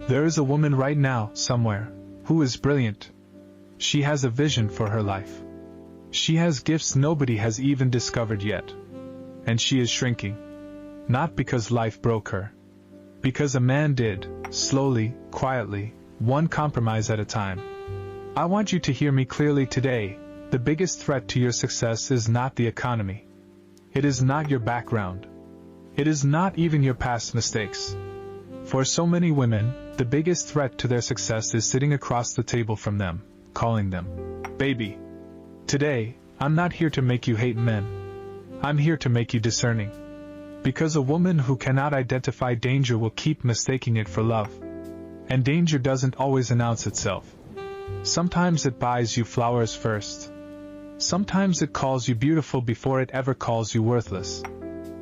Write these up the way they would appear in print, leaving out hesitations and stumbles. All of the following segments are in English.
There is a woman right now, somewhere, who is brilliant. She has a vision for her life. She has gifts nobody has even discovered yet. And she is shrinking. Not because life broke her. Because a man did, slowly, quietly, one compromise at a time. I want you to hear me clearly today. The biggest threat to your success is not the economy. It is not your background. It is not even your past mistakes. For so many women, the biggest threat to their success is sitting across the table from them, calling them baby. Today, I'm not here to make you hate men. I'm here to make you discerning. Because a woman who cannot identify danger will keep mistaking it for love. And danger doesn't always announce itself. Sometimes it buys you flowers first. Sometimes it calls you beautiful before it ever calls you worthless.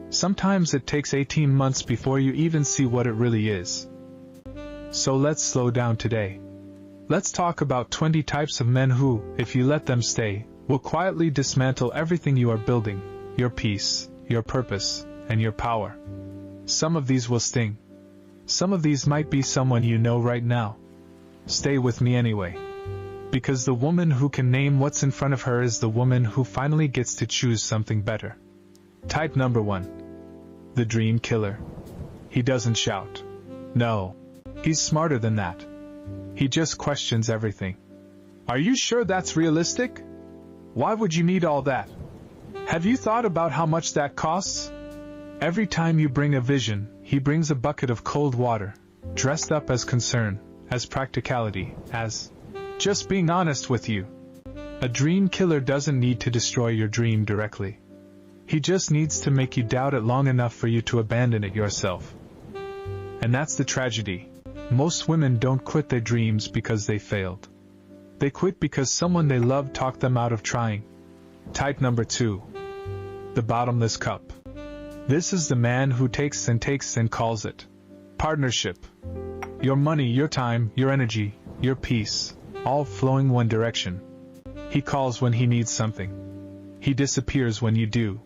Sometimes it takes 18 months before you even see what it really is. So let's slow down today. Let's talk about 20 types of men who, if you let them stay, will quietly dismantle everything you are building, your peace, your purpose, and your power. Some of these will sting. Some of these might be someone you know right now. Stay with me anyway. Because the woman who can name what's in front of her is the woman who finally gets to choose something better. Type number 1. The dream killer. He doesn't shout. No. He's smarter than that. He just questions everything. Are you sure that's realistic? Why would you need all that? Have you thought about how much that costs? Every time you bring a vision, he brings a bucket of cold water, dressed up as concern, as practicality, as just being honest with you. A dream killer doesn't need to destroy your dream directly. He just needs to make you doubt it long enough for you to abandon it yourself. And that's the tragedy. Most women don't quit their dreams because they failed. They quit because someone they love talked them out of trying. Type number 2. The bottomless cup. This is the man who takes and calls it partnership. Your money, your time, your energy, your peace, all flowing one direction. He calls when he needs something. He disappears when you do.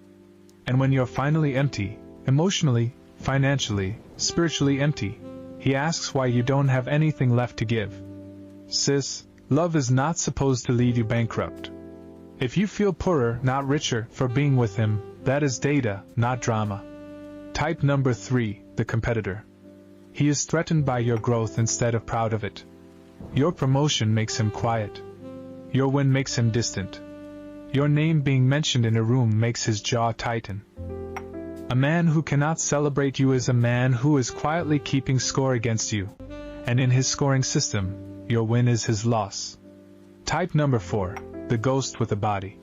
And when you're finally empty, emotionally, financially, spiritually empty, he asks why you don't have anything left to give. Sis, love is not supposed to leave you bankrupt. If you feel poorer, not richer, for being with him, that is data, not drama. Type number 3, the competitor. He is threatened by your growth instead of proud of it. Your promotion makes him quiet. Your win makes him distant. Your name being mentioned in a room makes his jaw tighten. A man who cannot celebrate you is a man who is quietly keeping score against you, and in his scoring system, your win is his loss. Type number 4, the ghost with a body.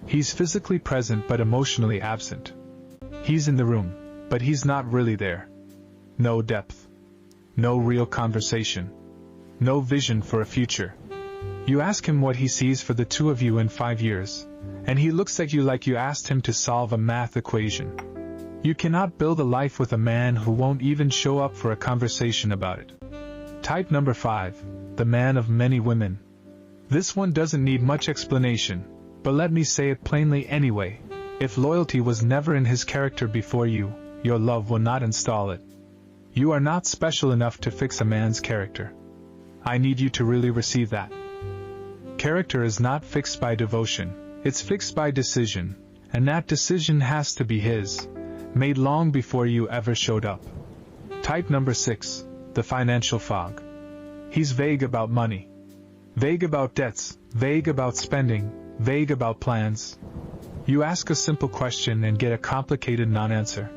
He's physically present but emotionally absent. He's in the room, but he's not really there. No depth. No real conversation. No vision for a future. You ask him what he sees for the two of you in 5 years, and he looks at you like you asked him to solve a math equation. You cannot build a life with a man who won't even show up for a conversation about it. Type number 5, the man of many women. This one doesn't need much explanation, but let me say it plainly anyway. If loyalty was never in his character before you, your love will not install it. You are not special enough to fix a man's character. I need you to really receive that. Character is not fixed by devotion, it's fixed by decision, and that decision has to be his, made long before you ever showed up. Type number 6, the financial fog. He's vague about money. Vague about debts, vague about spending, vague about plans. You ask a simple question and get a complicated non-answer.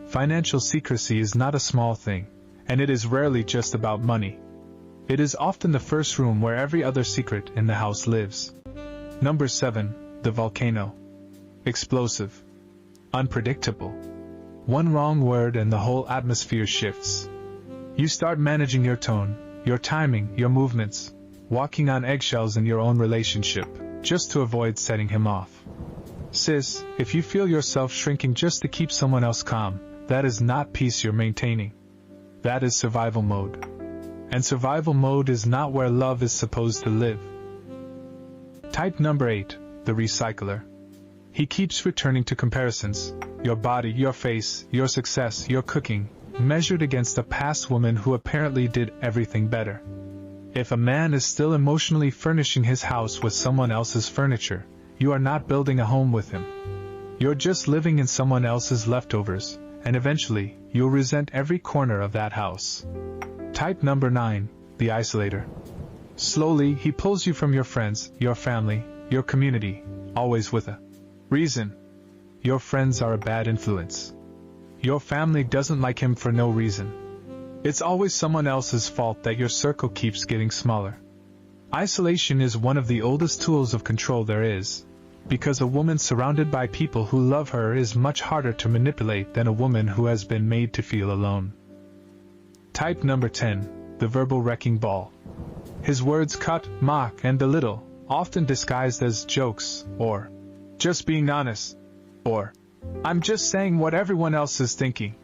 Financial secrecy is not a small thing, and it is rarely just about money. It is often the first room where every other secret in the house lives. Number 7, the volcano. Explosive. Unpredictable. One wrong word and the whole atmosphere shifts. You start managing your tone, your timing, your movements, walking on eggshells in your own relationship, just to avoid setting him off. Sis, if you feel yourself shrinking just to keep someone else calm, that is not peace you're maintaining. That is survival mode. And survival mode is not where love is supposed to live. Type number 8, the recycler. He keeps returning to comparisons. Your body, your face, your success, your cooking, measured against a past woman who apparently did everything better. If a man is still emotionally furnishing his house with someone else's furniture, you are not building a home with him. You're just living in someone else's leftovers, and eventually, you'll resent every corner of that house. Type number 9, the isolator. Slowly, he pulls you from your friends, your family, your community, always with a reason. Your friends are a bad influence. Your family doesn't like him for no reason. It's always someone else's fault that your circle keeps getting smaller. Isolation is one of the oldest tools of control there is, because a woman surrounded by people who love her is much harder to manipulate than a woman who has been made to feel alone. Type number 10, the verbal wrecking ball. His words cut, mock, and belittle, often disguised as jokes, or just being honest, or I'm just saying what everyone else is thinking.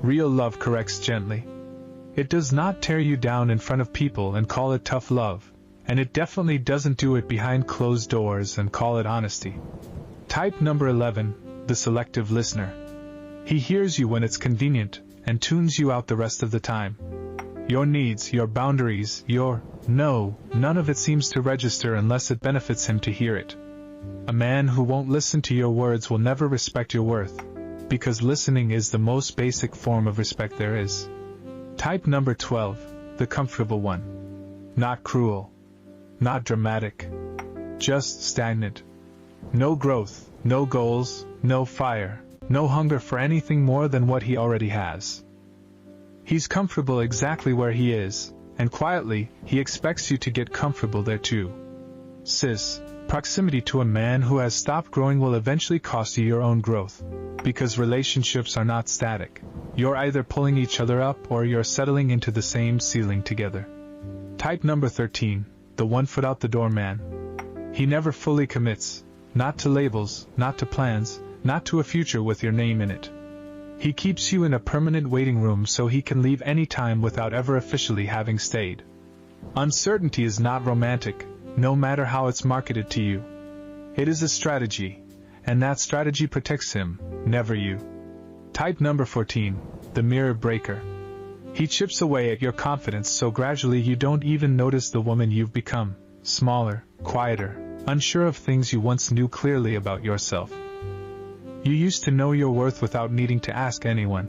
Real love corrects gently. It does not tear you down in front of people and call it tough love, and it definitely doesn't do it behind closed doors and call it honesty. Type number 11, the selective listener. He hears you when it's convenient, and tunes you out the rest of the time. Your needs, your boundaries, your no, none of it seems to register unless it benefits him to hear it. A man who won't listen to your words will never respect your worth, because listening is the most basic form of respect there is. Type number 12, the comfortable one. Not cruel. Not dramatic. Just stagnant. No growth, no goals, no fire, no hunger for anything more than what he already has. He's comfortable exactly where he is, and quietly, he expects you to get comfortable there too. Sis, proximity to a man who has stopped growing will eventually cost you your own growth, because relationships are not static. You're either pulling each other up or you're settling into the same ceiling together. Type number 13, the 1 foot out the door man. He never fully commits, not to labels, not to plans, not to a future with your name in it. He keeps you in a permanent waiting room so he can leave any time without ever officially having stayed. Uncertainty is not romantic, no matter how it's marketed to you. It is a strategy, and that strategy protects him, never you. Type number 14, the mirror breaker. He chips away at your confidence so gradually you don't even notice the woman you've become, smaller, quieter, unsure of things you once knew clearly about yourself. You used to know your worth without needing to ask anyone.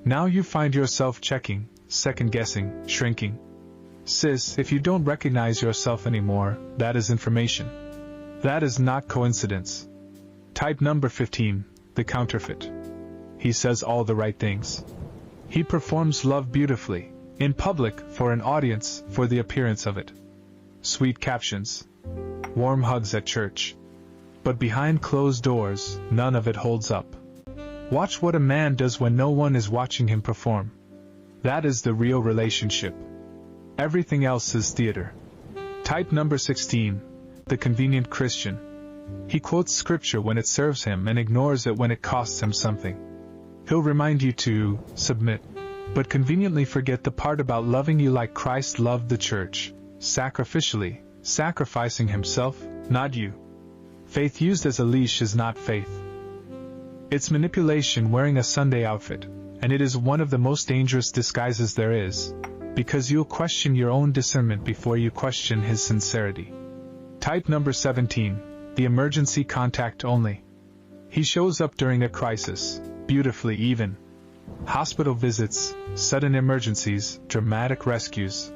Now you find yourself checking, second-guessing, shrinking. Sis, if you don't recognize yourself anymore, that is information. That is not coincidence. Type number 15, the counterfeit. He says all the right things. He performs love beautifully, in public, for an audience, for the appearance of it. Sweet captions. Warm hugs at church. But behind closed doors, none of it holds up. Watch what a man does when no one is watching him perform. That is the real relationship. Everything else is theater. Type number 16, the convenient Christian. He quotes scripture when it serves him and ignores it when it costs him something. He'll remind you to submit, but conveniently forget the part about loving you like Christ loved the church, sacrificially, sacrificing himself, not you. Faith used as a leash is not faith. It's manipulation wearing a Sunday outfit, and it is one of the most dangerous disguises there is, because you'll question your own discernment before you question his sincerity. Type number 17, the emergency contact only. He shows up during a crisis, beautifully even. Hospital visits, sudden emergencies, dramatic rescues.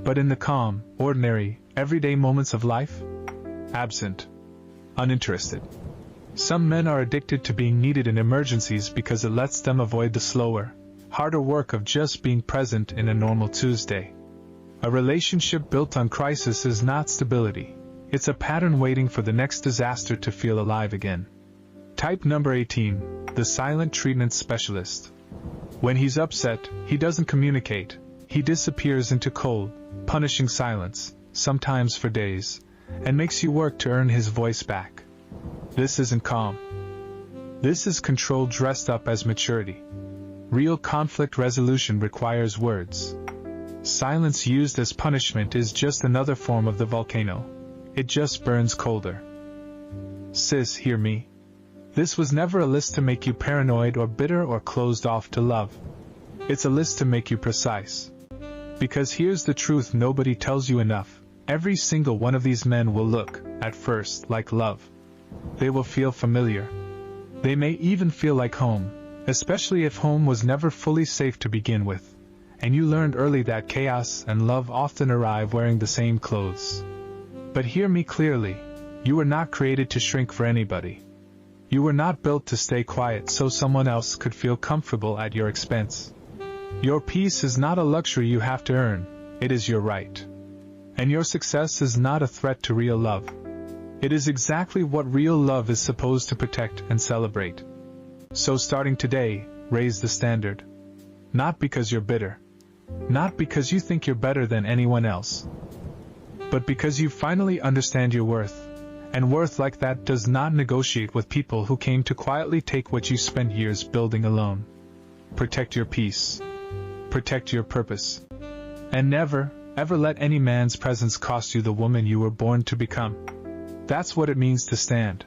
But in the calm, ordinary, everyday moments of life? Absent. Uninterested. Some men are addicted to being needed in emergencies because it lets them avoid the slower, harder work of just being present in a normal Tuesday. A relationship built on crisis is not stability. It's a pattern waiting for the next disaster to feel alive again. Type number 18, the silent treatment specialist. When he's upset, he doesn't communicate. He disappears into cold, punishing silence, sometimes for days, and makes you work to earn his voice back. This isn't calm. This is control dressed up as maturity. Real conflict resolution requires words. Silence used as punishment is just another form of the volcano. It just burns colder. Sis, hear me. This was never a list to make you paranoid or bitter or closed off to love. It's a list to make you precise. Because here's the truth nobody tells you enough. Every single one of these men will look, at first, like love. They will feel familiar. They may even feel like home, especially if home was never fully safe to begin with. And you learned early that chaos and love often arrive wearing the same clothes. But hear me clearly, you were not created to shrink for anybody. You were not built to stay quiet so someone else could feel comfortable at your expense. Your peace is not a luxury you have to earn, it is your right. And your success is not a threat to real love. It is exactly what real love is supposed to protect and celebrate. So starting today, raise the standard. Not because you're bitter. Not because you think you're better than anyone else. But because you finally understand your worth. And worth like that does not negotiate with people who came to quietly take what you spent years building alone. Protect your peace. Protect your purpose. And never, ever let any man's presence cost you the woman you were born to become. That's what it means to stand.